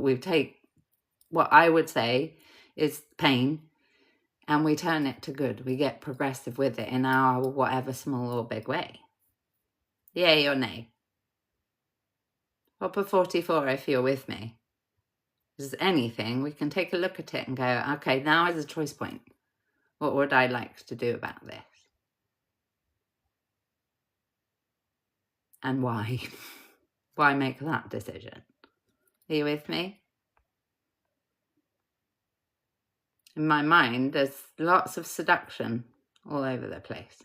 We take what I would say is pain and we turn it to good. We get progressive with it in our whatever small or big way. Yay or nay? Up at 44 if you're with me. If there's anything, we can take a look at it and go, okay, now is a choice point. What would I like to do about this? And why? Why make that decision? Are you with me? In my mind, there's lots of seduction all over the place.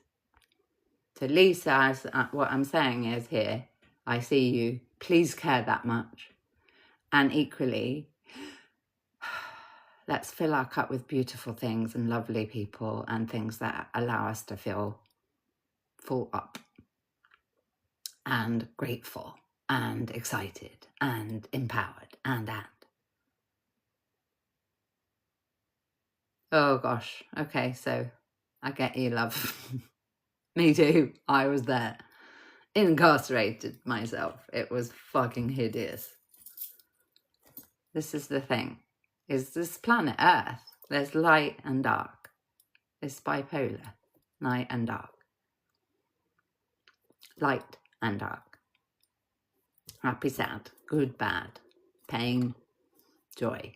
So Lisa, what I'm saying is here, I see you, please care that much. And equally, let's fill our cup with beautiful things and lovely people and things that allow us to feel full up and grateful and excited and empowered and. Oh gosh, okay, so I get you, love. Me too, I was there. Incarcerated myself. It was fucking hideous. This is the thing, is this planet Earth, there's light and dark. It's bipolar, night and dark. Light and dark. Happy, sad, good, bad, pain, joy.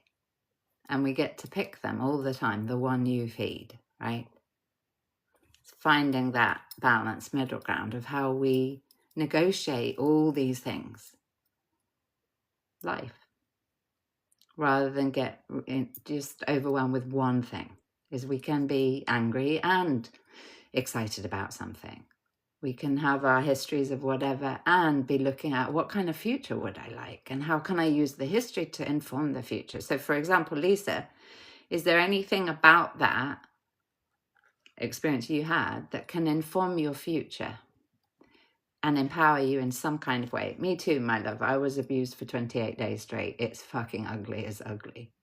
And we get to pick them all the time, the one you feed, right? It's finding that balanced middle ground of how we negotiate all these things. Life. Rather than get just overwhelmed with one thing. Is we can be angry and excited about something. We can have our histories of whatever and be looking at what kind of future would I like and how can I use the history to inform the future. So for example, Lisa, is there anything about that experience you had that can inform your future and empower you in some kind of way? Me too, my love. I was abused for 28 days straight. It's fucking ugly as ugly.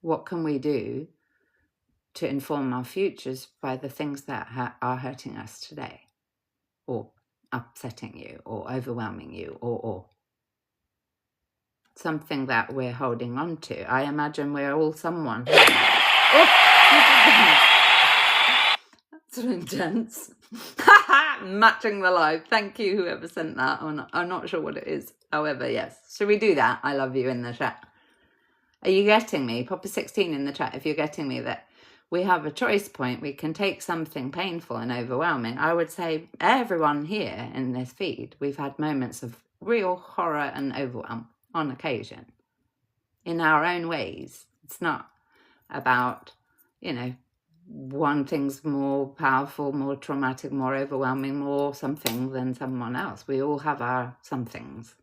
What can we do to inform our futures by the things that are hurting us today? Or upsetting you, or overwhelming you, or something that we're holding on to. I imagine we're all someone. Oh, that's so intense. Matching the live. Thank you, whoever sent that. I'm not sure what it is. However, yes. Should we do that? I love you in the chat. Are you getting me? Pop a 16 in the chat if you're getting me that. We have a choice point. We can take something painful and overwhelming. I would say everyone here in this feed, we've had moments of real horror and overwhelm on occasion in our own ways. It's not about, one thing's more powerful, more traumatic, more overwhelming, more something than someone else. We all have our somethings.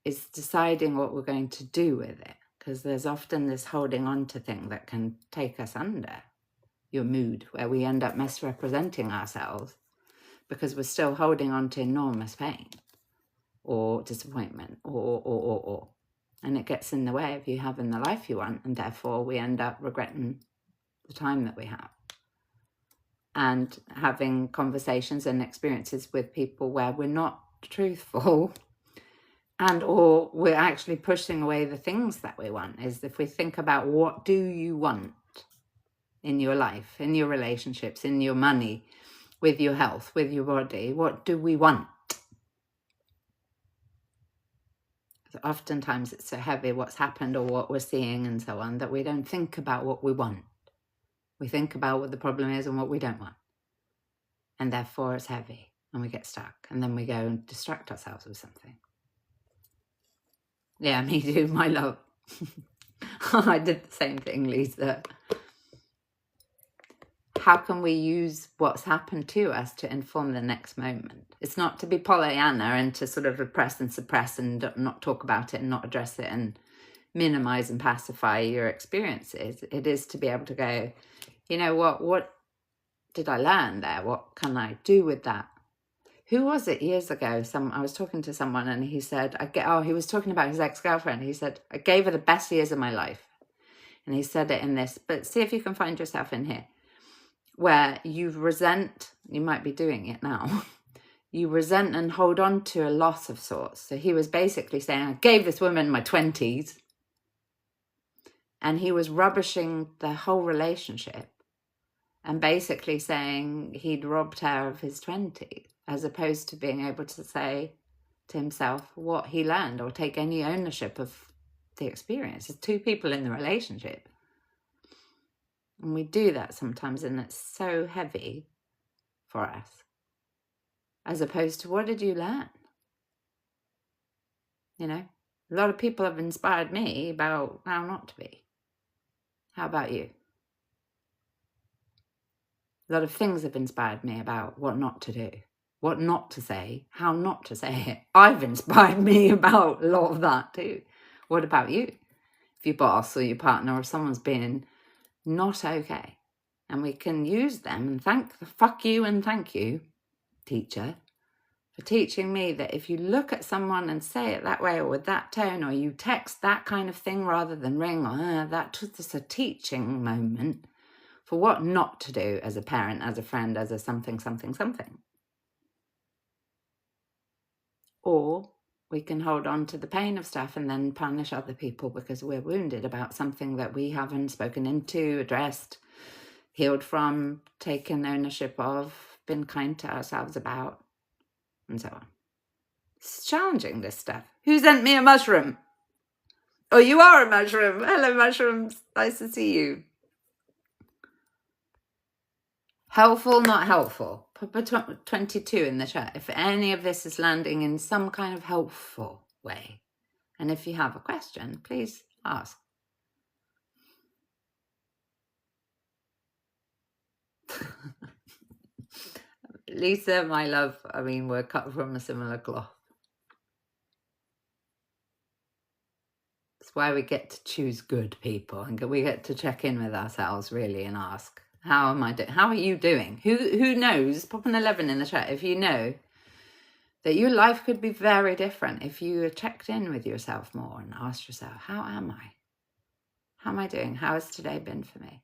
It's deciding what we're going to do with it. Because there's often this holding on to thing that can take us under your mood, where we end up misrepresenting ourselves because we're still holding on to enormous pain or disappointment or. And it gets in the way of you having the life you want, and therefore we end up regretting the time that we have. And having conversations and experiences with people where we're not truthful and or we're actually pushing away the things that we want. Is if we think about what do you want in your life, in your relationships, in your money, with your health, with your body, what do we want? Oftentimes it's so heavy what's happened or what we're seeing and so on that we don't think about what we want. We think about what the problem is and what we don't want. And therefore it's heavy and we get stuck and then we go and distract ourselves with something. Yeah, me too, my love. I did the same thing, Lisa. How can we use what's happened to us to inform the next moment? It's not to be Pollyanna and to sort of repress and suppress and not talk about it and not address it and minimize and pacify your experiences. It is to be able to go, you know what did I learn there? What can I do with that? Who was it years ago? I was talking to someone and he said, he was talking about his ex-girlfriend. He said, I gave her the best years of my life. And he said it in this, but see if you can find yourself in here, where you might be doing it now. you resent and hold on to a loss of sorts. So he was basically saying, I gave this woman my 20s, and he was rubbishing the whole relationship and basically saying he'd robbed her of his 20s, as opposed to being able to say to himself what he learned or take any ownership of the experience. There's two people in the relationship. And we do that sometimes, and it's so heavy for us. As opposed to, what did you learn? You know, a lot of people have inspired me about how not to be. How about you? A lot of things have inspired me about what not to do, what not to say, how not to say it. I've inspired me about a lot of that too. What about you? If your boss or your partner or someone's been not okay, and we can use them and fuck you and thank you, teacher, for teaching me that if you look at someone and say it that way or with that tone, or you text that kind of thing rather than ring, or that's just a teaching moment for what not to do as a parent, as a friend, as a something. Or we can hold on to the pain of stuff and then punish other people because we're wounded about something that we haven't spoken into, addressed, healed from, taken ownership of, been kind to ourselves about, and so on. It's challenging, this stuff. Who sent me a mushroom? Oh, you are a mushroom. Hello, mushrooms. Nice to see you. Helpful, not helpful. Put a 22 in the chat if any of this is landing in some kind of helpful way. And if you have a question, please ask. Lisa, my love, I mean, we're cut from a similar cloth. It's why we get to choose good people, and we get to check in with ourselves really and ask, how am I doing? How are you doing? Who knows? Pop an 11 in the chat if you know that your life could be very different if you checked in with yourself more and asked yourself, how am I? How am I doing? How has today been for me?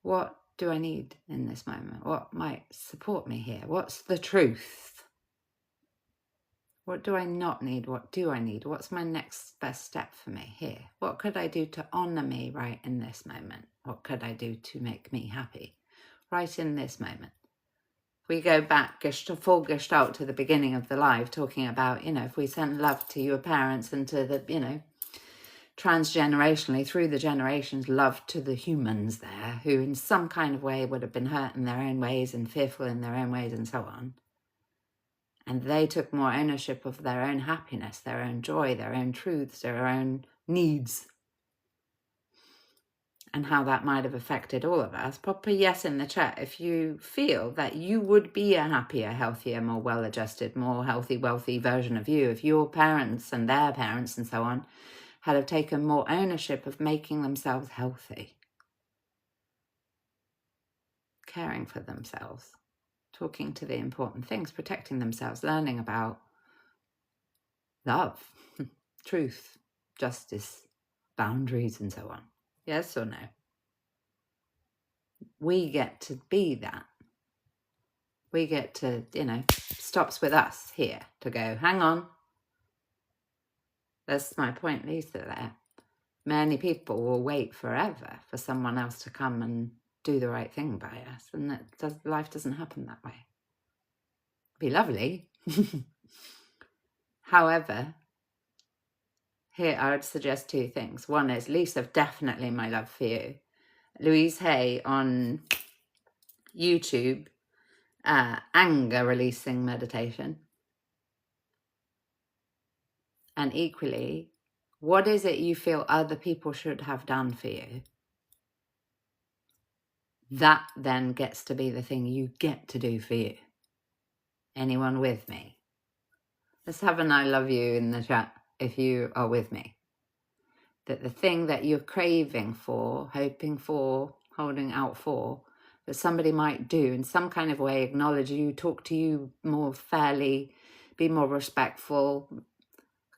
What do I need in this moment? What might support me here? What's the truth? What do I not need? What do I need? What's my next best step for me here? What could I do to honor me right in this moment? What could I do to make me happy right in this moment? We go back full gestalt to the beginning of the live, talking about, if we send love to your parents and to the, transgenerationally through the generations, love to the humans there who in some kind of way would have been hurt in their own ways and fearful in their own ways and so on. And they took more ownership of their own happiness, their own joy, their own truths, their own needs, and how that might have affected all of us. Pop a yes in the chat if you feel that you would be a happier, healthier, more well-adjusted, more healthy, wealthy version of you if your parents and their parents and so on had have taken more ownership of making themselves healthy, caring for themselves, talking to the important things, protecting themselves, learning about love, truth, justice, boundaries, and so on. Yes or no? We get to be that. We get to, stops with us here to go, hang on. That's my point, Lisa, there. Many people will wait forever for someone else to come and do the right thing by us. And life doesn't happen that way. It'd be lovely. However, here I would suggest two things. One is, Lisa, definitely my love for you. Louise Hay on YouTube, anger releasing meditation. And equally, what is it you feel other people should have done for you? That then gets to be the thing you get to do for you. Anyone with me? Let's have an I love you in the chat if you are with me. That the thing that you're craving for, hoping for, holding out for, that somebody might do in some kind of way, acknowledge you, talk to you more fairly, be more respectful,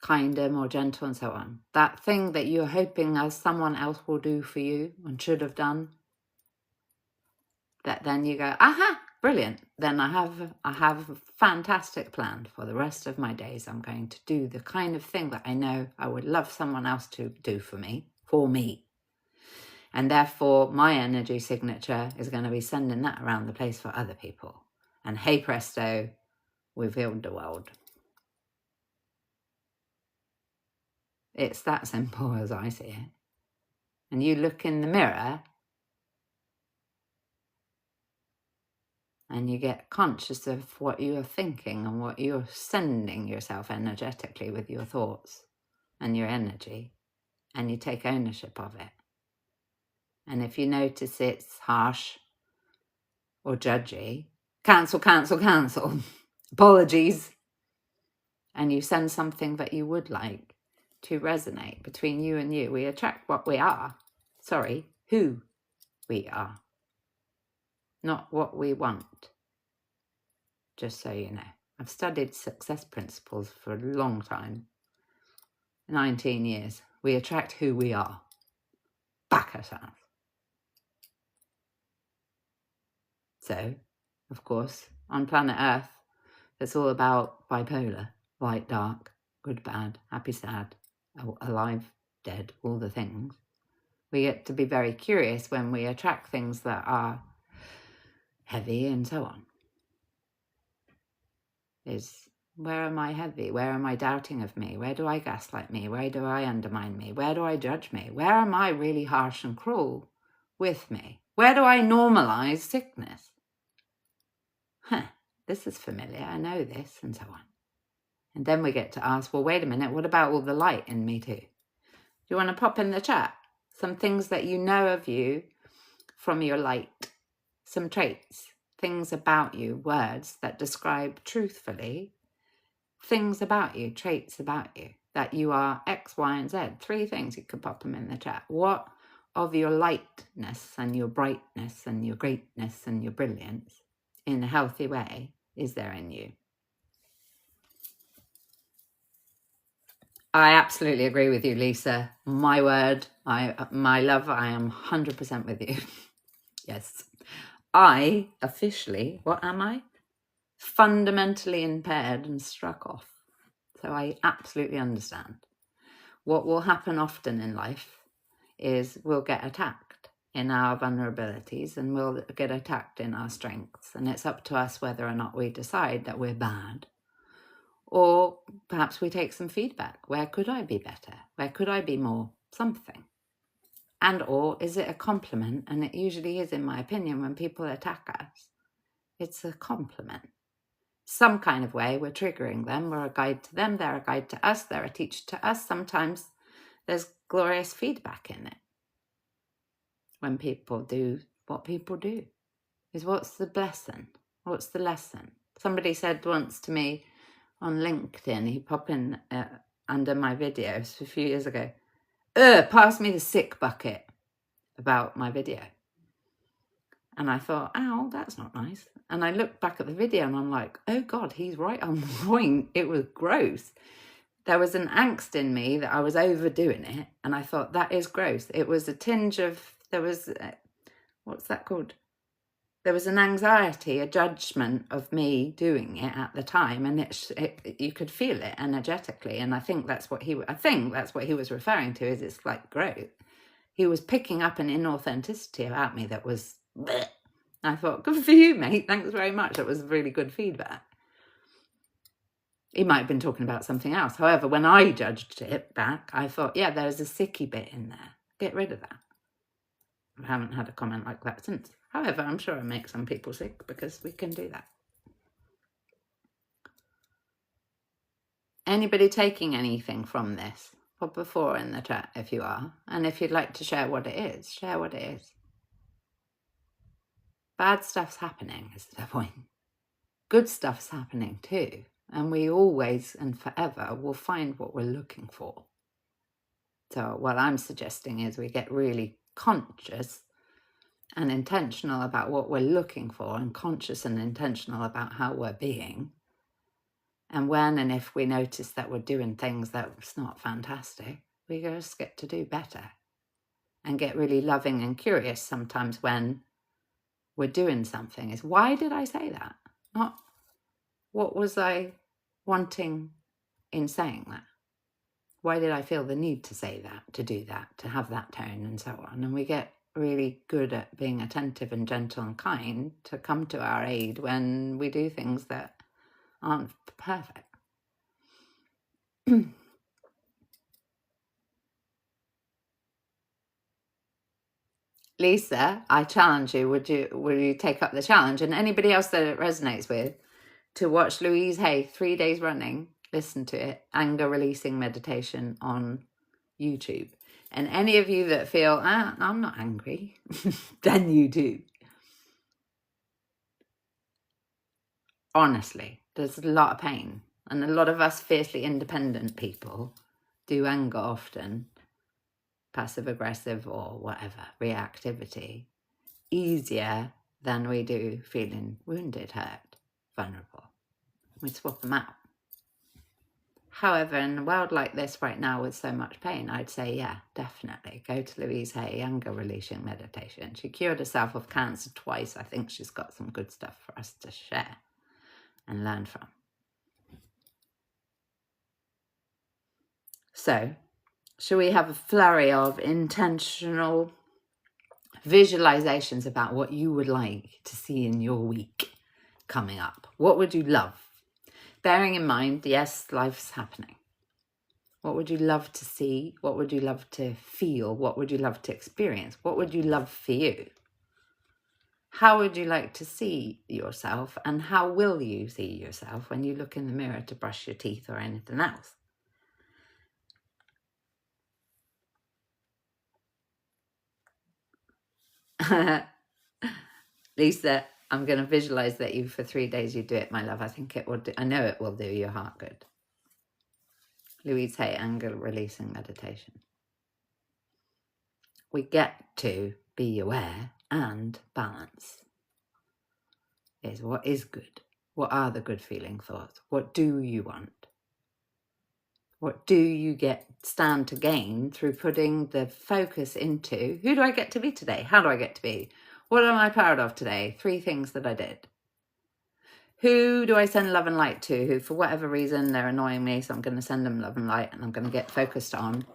kinder, more gentle, and so on. That thing that you're hoping as someone else will do for you and should have done, that then you go, aha, brilliant. Then I have a fantastic plan for the rest of my days. I'm going to do the kind of thing that I know I would love someone else to do for me. And therefore, my energy signature is going to be sending that around the place for other people. And hey presto, we've healed the world. It's that simple as I see it. And you look in the mirror and you get conscious of what you're thinking and what you're sending yourself energetically with your thoughts and your energy, and you take ownership of it. And if you notice it's harsh or judgy, cancel, apologies, and you send something that you would like to resonate between you and you. We attract what we are. Sorry, who we are, not what we want. Just so you know, I've studied success principles for a long time, 19 years. We attract who we are. Back ourselves. So, of course, on planet Earth, it's all about bipolar, light, dark, good, bad, happy, sad, alive, dead, all the things. We get to be very curious when we attract things that are heavy and so on. Where am I heavy? Where am I doubting of me? Where do I gaslight me? Where do I undermine me? Where do I judge me? Where am I really harsh and cruel with me? Where do I normalize sickness? This is familiar. I know this, and so on. And then we get to ask, well, wait a minute, what about all the light in me too? Do you want to pop in the chat some things that you know of you from your light, some traits, things about you, words that describe truthfully things about you, traits about you, that you are X, Y, and Z. 3 things, you could pop them in the chat. What of your lightness and your brightness and your greatness and your brilliance in a healthy way is there in you? I absolutely agree with you, Lisa. My word, my love, I am 100% with you. Yes. I officially, what am I? Fundamentally impaired and struck off. So I absolutely understand. What will happen often in life is we'll get attacked in our vulnerabilities and we'll get attacked in our strengths. And it's up to us whether or not we decide that we're bad. Or perhaps we take some feedback. Where could I be better? Where could I be more something? And or is it a compliment? And it usually is, in my opinion, when people attack us. It's a compliment. Some kind of way we're triggering them. We're a guide to them. They're a guide to us. They're a teacher to us. Sometimes there's glorious feedback in it. When people do what people do, is what's the blessing? What's the lesson? Somebody said once to me on LinkedIn, he popped in under my videos a few years ago, pass me the sick bucket about my video. And I thought, ow, that's not nice. And I looked back at the video and I'm like, oh God, he's right on point. It was gross. There was an angst in me that I was overdoing it. And I thought, that is gross. It was a tinge of, what's that called? There was an anxiety, a judgment of me doing it at the time. And you could feel it energetically. And I think that's what he was referring to, is it's like growth. He was picking up an inauthenticity about me that was bleh. I thought, good for you, mate. Thanks very much. That was really good feedback. He might have been talking about something else. However, when I judged it back, I thought, yeah, there's a sicky bit in there. Get rid of that. I haven't had a comment like that since. However, I'm sure I make some people sick because we can do that. Anybody taking anything from this? Pop a 4 in the chat if you are. And if you'd like to share what it is, share what it is. Bad stuff's happening is the point. Good stuff's happening too. And we always and forever will find what we're looking for. So what I'm suggesting is we get really conscious and intentional about what we're looking for, and conscious and intentional about how we're being. And when and if we notice that we're doing things that's not fantastic, we just get to do better and get really loving and curious sometimes when we're doing something is, why did I say that? Not what was I wanting in saying that? Why did I feel the need to say that, to do that, to have that tone and so on? And we get really good at being attentive and gentle and kind to come to our aid when we do things that aren't perfect. Lisa, I challenge you, will you take up the challenge? And anybody else that it resonates with, to watch Louise Hay 3 days running, listen to it, anger releasing meditation on YouTube. And any of you that feel, I'm not angry, then you do. Honestly, there's a lot of pain. And a lot of us fiercely independent people do anger often, passive aggressive or whatever, reactivity, easier than we do feeling wounded, hurt, vulnerable. We swap them out. However, in a world like this right now with so much pain, I'd say, yeah, definitely go to Louise Hay, anger releasing meditation. She cured herself of cancer twice. I think she's got some good stuff for us to share and learn from. So, shall we have a flurry of intentional visualizations about what you would like to see in your week coming up? What would you love? Bearing in mind, yes, life's happening. What would you love to see? What would you love to feel? What would you love to experience? What would you love for you? How would you like to see yourself? And how will you see yourself when you look in the mirror to brush your teeth or anything else? Lisa, I'm going to visualize that you for 3 days you do it, my love. I think it will do, I know it will do your heart good. Louise Hay, anger releasing meditation. We get to be aware and balance. Is what is good. What are the good feeling thoughts? What do you want? What do you stand to gain through putting the focus into, who do I get to be today? How do I get to be? What am I proud of today? 3 things that I did. Who do I send love and light to, who for whatever reason they're annoying me, so I'm going to send them love and light, and I'm going to get focused on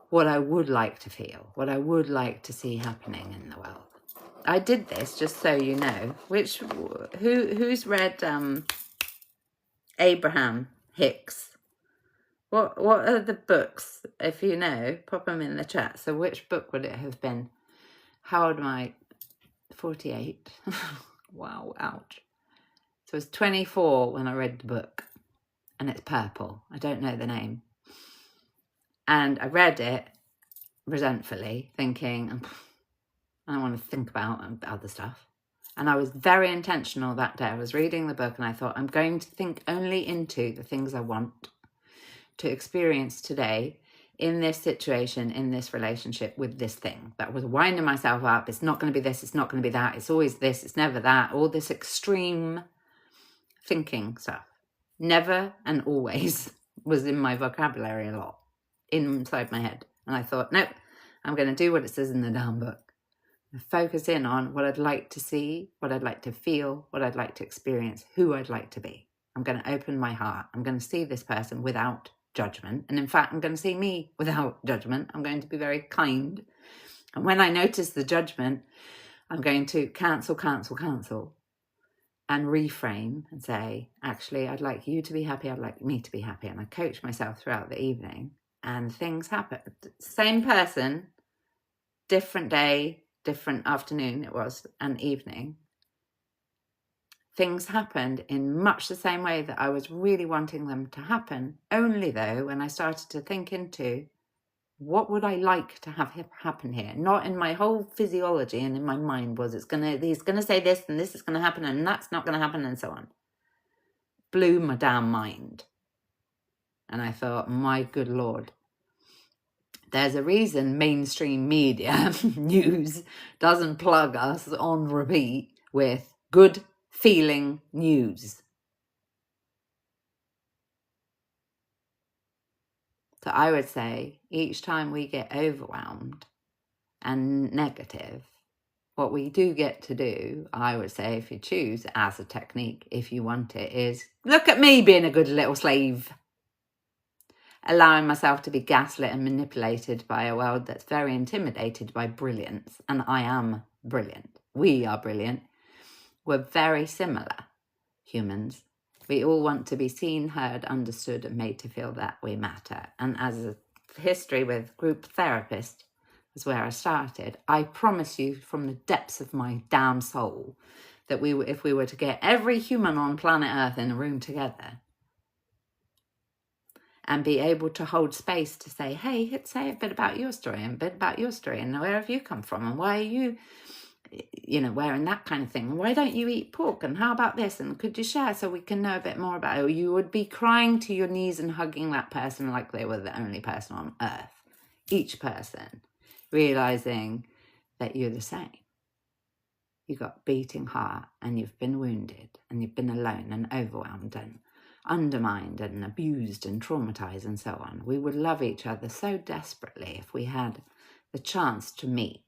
what I would like to feel, what I would like to see happening in the world. I did this, just so you know, who's read Abraham Hicks? What are the books? If you know, pop them in the chat. So which book would it have been? How old am I? 48. Wow, ouch. So I was 24 when I read the book, and it's purple. I don't know the name. And I read it resentfully, thinking, I don't want to think about other stuff. And I was very intentional that day. I was reading the book and I thought, I'm going to think only into the things I want to experience today in this situation, in this relationship with this thing. That was winding myself up. It's not going to be this, it's not going to be that. It's always this, it's never that. All this extreme thinking stuff. Never and always was in my vocabulary a lot, inside my head. And I thought, nope, I'm going to do what it says in the damn book. Focus in on what I'd like to see, what I'd like to feel, what I'd like to experience, who I'd like to be. I'm going to open my heart. I'm going to see this person without judgment. And in fact, I'm going to see me without judgment. I'm going to be very kind. And when I notice the judgment, I'm going to cancel, and reframe and say, actually, I'd like you to be happy. I'd like me to be happy. And I coach myself throughout the evening, and things happen. Same person, different day, different afternoon it was, and evening. Things happened in much the same way that I was really wanting them to happen. Only though, when I started to think into what would I like to have happen here, not in my whole physiology and in my mind was he's gonna say this and this is gonna happen and that's not gonna happen and so on. Blew my damn mind. And I thought, my good Lord, there's a reason mainstream media news doesn't plug us on repeat with good feeling news. So I would say each time we get overwhelmed and negative, What we do get to do, I would say, if you choose as a technique, if you want it, is look at me being a good little slave. Allowing myself to be gaslit and manipulated by a world that's very intimidated by brilliance. And I am brilliant. We are brilliant. We're very similar, humans. We all want to be seen, heard, understood, and made to feel that we matter. And as a history with group therapists is where I started, I promise you from the depths of my damn soul that if we were to get every human on planet Earth in a room together and be able to hold space to say, hey, say a bit about your story and a bit about your story and where have you come from and why are you, wearing that kind of thing. Why don't you eat pork? And how about this? And could you share so we can know a bit more about it? Or you would be crying to your knees and hugging that person like they were the only person on earth. Each person realizing that you're the same. You've got a beating heart and you've been wounded and you've been alone and overwhelmed and undermined and abused and traumatized and so on. We would love each other so desperately if we had the chance to meet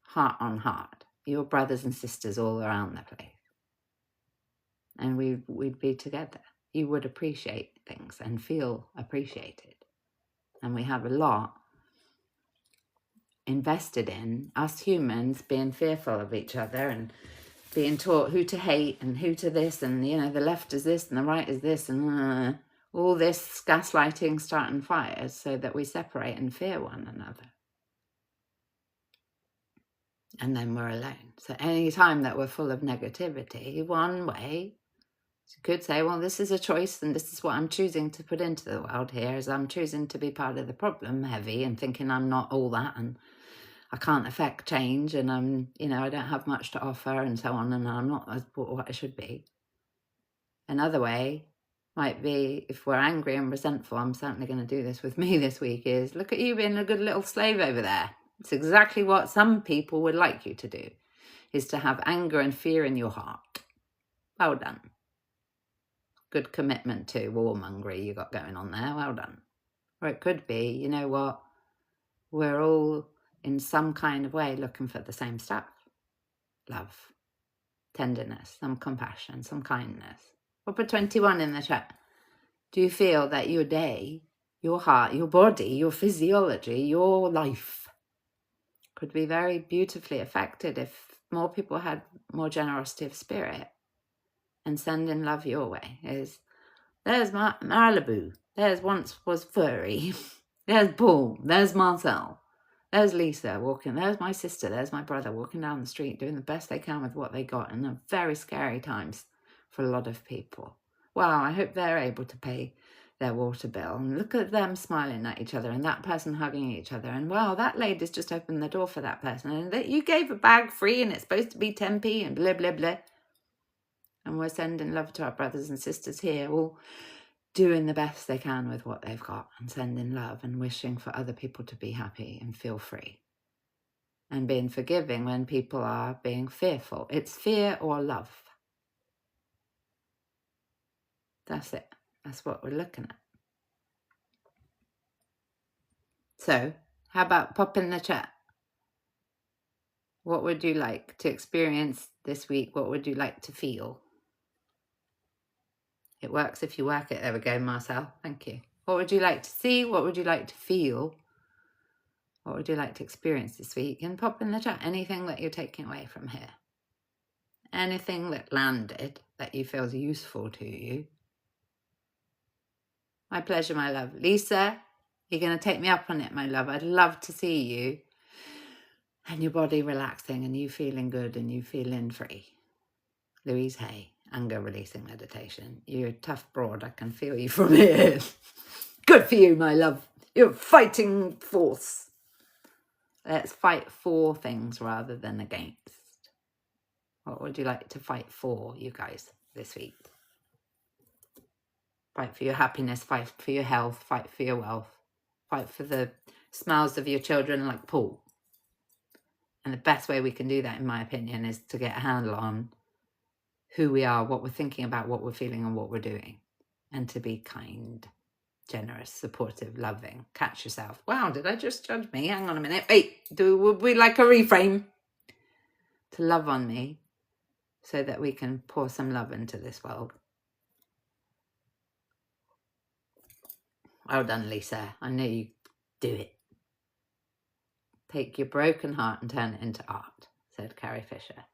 heart on heart, your brothers and sisters all around the place. And we'd be together. You would appreciate things and feel appreciated. And we have a lot invested in us humans being fearful of each other and being taught who to hate and who to this and, the left is this and the right is this and all this gaslighting, starting fires so that we separate and fear one another. And then we're alone. So any time that we're full of negativity, one way, you could say, well, this is a choice and this is what I'm choosing to put into the world here, is I'm choosing to be part of the problem heavy and thinking I'm not all that and I can't affect change and I'm, I don't have much to offer and so on and I'm not what I should be. Another way might be, if we're angry and resentful, I'm certainly going to do this with me this week, is look at you being a good little slave over there. It's exactly what some people would like you to do, is to have anger and fear in your heart. Well done. Good commitment to warmongery you got going on there. Well done. Or it could be, you know what, we're all in some kind of way looking for the same stuff. Love, tenderness, some compassion, some kindness. Or put 21 in the chat. Do you feel that your day, your heart, your body, your physiology, your life could be very beautifully affected if more people had more generosity of spirit and sending love your way? There's Malibu, there's once was furry, there's Paul, there's Marcel, there's Lisa walking, there's my sister, there's my brother walking down the street doing the best they can with what they got in a very scary times for a lot of people. Wow, I hope they're able to pay their water bill and look at them smiling at each other and that person hugging each other and wow, that lady's just opened the door for that person and that you gave a bag free and it's supposed to be 10p and blah blah blah. And we're sending love to our brothers and sisters here, all doing the best they can with what they've got and sending love and wishing for other people to be happy and feel free and being forgiving when people are being fearful. It's fear or love. That's it. That's what we're looking at. So, how about pop in the chat? What would you like to experience this week? What would you like to feel? It works if you work it. There we go, Marcel. Thank you. What would you like to see? What would you like to feel? What would you like to experience this week? And pop in the chat anything that you're taking away from here. Anything that landed that you feel is useful to you. My pleasure, my love. Lisa, you're going to take me up on it, my love. I'd love to see you and your body relaxing and you feeling good and you feeling free. Louise Hay, anger releasing meditation. You're a tough broad. I can feel you from here. Good for you, my love. You're a fighting force. Let's fight for things rather than against. What would you like to fight for, you guys, this week? Fight for your happiness, fight for your health, fight for your wealth, fight for the smiles of your children like Paul. And the best way we can do that, in my opinion, is to get a handle on who we are, what we're thinking about, what we're feeling and what we're doing. And to be kind, generous, supportive, loving. Catch yourself. Wow, did I just judge me? Hang on a minute. Wait, would we like a reframe? to love on me so that we can pour some love into this world. Well done, Lisa. I know you do it. Take your broken heart and turn it into art, said Carrie Fisher.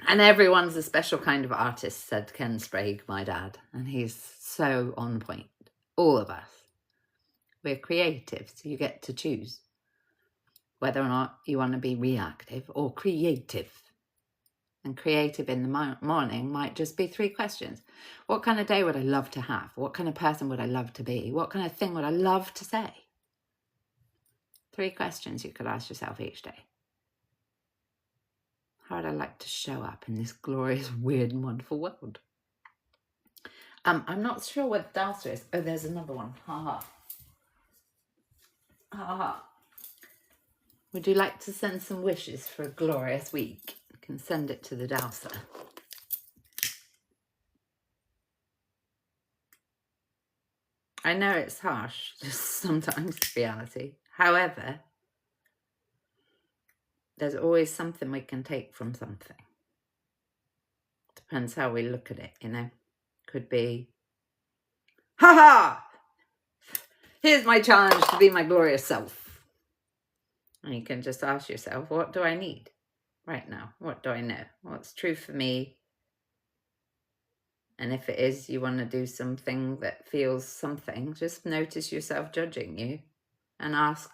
And everyone's a special kind of artist, said Ken Sprague, my dad. And he's so on point. All of us. We're creative, so you get to choose whether or not you want to be reactive or creative. And creative in the morning might just be 3 questions. What kind of day would I love to have? What kind of person would I love to be? What kind of thing would I love to say? 3 questions you could ask yourself each day. How would I like to show up in this glorious, weird and wonderful world? I'm not sure what the dowser is. Oh, there's another one. Ha ha. Ha ha. Would you like to send some wishes for a glorious week? You can send it to the dowser. I know it's harsh, just sometimes reality. However, there's always something we can take from something. Depends how we look at it, you know. Could be, ha ha! Here's my challenge to be my glorious self. And you can just ask yourself, what do I need right now? What do I know? What's true for me? And if it is you want to do something that feels something, just notice yourself judging you and ask,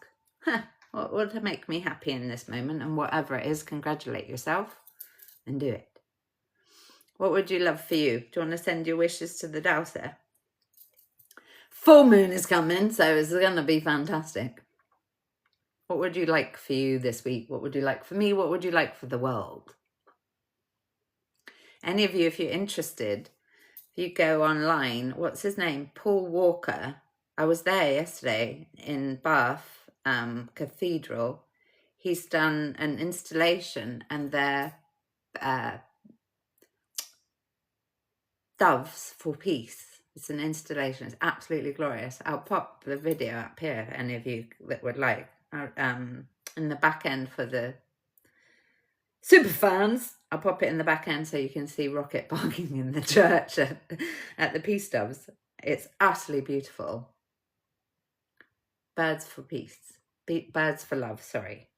what would make me happy in this moment? And whatever it is, congratulate yourself and do it. What would you love for you? Do you want to send your wishes to the dowser? Full moon is coming, so it's going to be fantastic. What would you like for you this week? What would you like for me? What would you like for the world? Any of you, if you're interested, if you go online, what's his name? Paul Walker. I was there yesterday in Bath Cathedral. He's done an installation and they're doves for peace. It's an installation. It's absolutely glorious. I'll pop the video up here, any of you that would like. In the back end for the super fans, I'll pop it in the back end so you can see Rocket barking in the church at the Peace Doves. It's utterly beautiful. Birds for peace. Birds for love, sorry.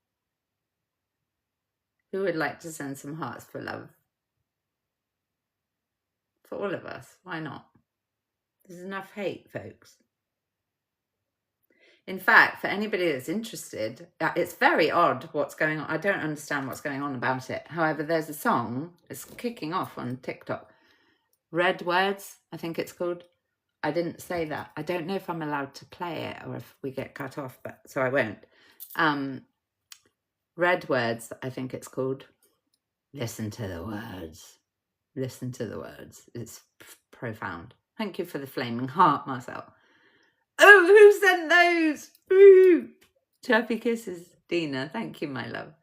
Who would like to send some hearts for love? For all of us, why not? There's enough hate, folks. In fact, for anybody that's interested, it's very odd what's going on. I don't understand what's going on about it. However, there's a song that's kicking off on TikTok. Red Words, I think it's called. I didn't say that. I don't know if I'm allowed to play it or if we get cut off, but so I won't. Red Words, I think it's called. Listen to the words. Listen to the words. It's profound. Thank you for the flaming heart, Marcel. Oh, who sent those? Ooh. Chirpy kisses, Dina. Thank you, my love.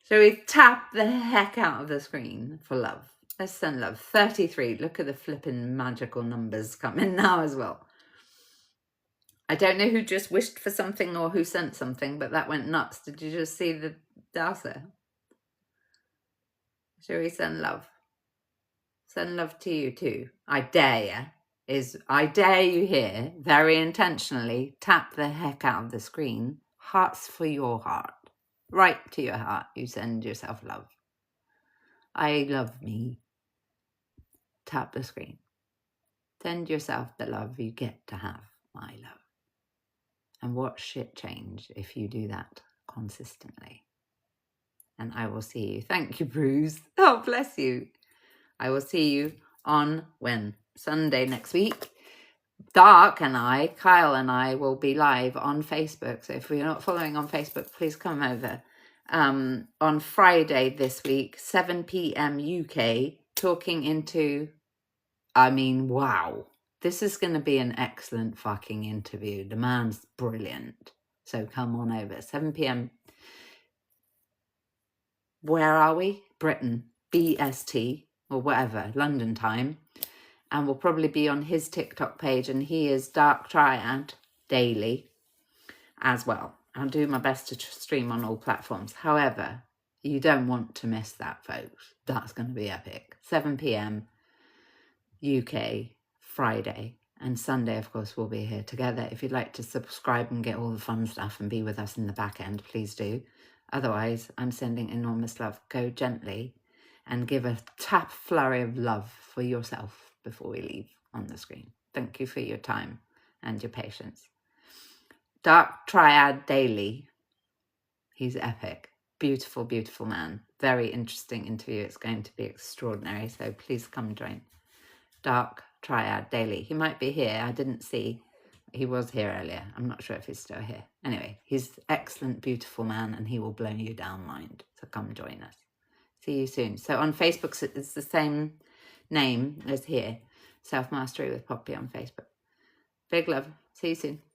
Shall we tap the heck out of the screen for love? Let's send love. 33. Look at the flipping magical numbers coming now as well. I don't know who just wished for something or who sent something, but that went nuts. Did you just see the dowser? Shall we send love? Send love to you too. I dare you. I dare you here, very intentionally, tap the heck out of the screen. Hearts for your heart. Right to your heart, you send yourself love. I love me. Tap the screen. Send yourself the love you get to have, my love. And watch shit change if you do that consistently. And I will see you. Thank you, Bruce. Oh, bless you. I will see you on when? Sunday next week. Kyle and I will be live on Facebook. So if you're not following on Facebook, please come over. On Friday this week, 7 p.m. UK, talking into, wow. This is going to be an excellent fucking interview. The man's brilliant. So come on over. 7 p.m. Where are we? Britain. BST or whatever. London time. And will probably be on his TikTok page. And he is Dark Triad daily as well. I'll do my best to stream on all platforms. However, you don't want to miss that, folks. That's going to be epic. 7 p.m. UK, Friday, and Sunday, of course, we'll be here together. If you'd like to subscribe and get all the fun stuff and be with us in the back end, please do. Otherwise, I'm sending enormous love. Go gently and give a tap flurry of love for yourself before we leave on the screen. Thank you for your time and your patience. Dark Triad Daily. He's epic. Beautiful, beautiful man. Very interesting interview. It's going to be extraordinary. So please come join. Dark Triad Daily. He might be here. I didn't see. He was here earlier. I'm not sure if he's still here. Anyway, he's excellent, beautiful man, and he will blow you down mind. So come join us. See you soon. So on Facebook, it's the same name as here. Self Mastery with Poppy on Facebook. Big love. See you soon.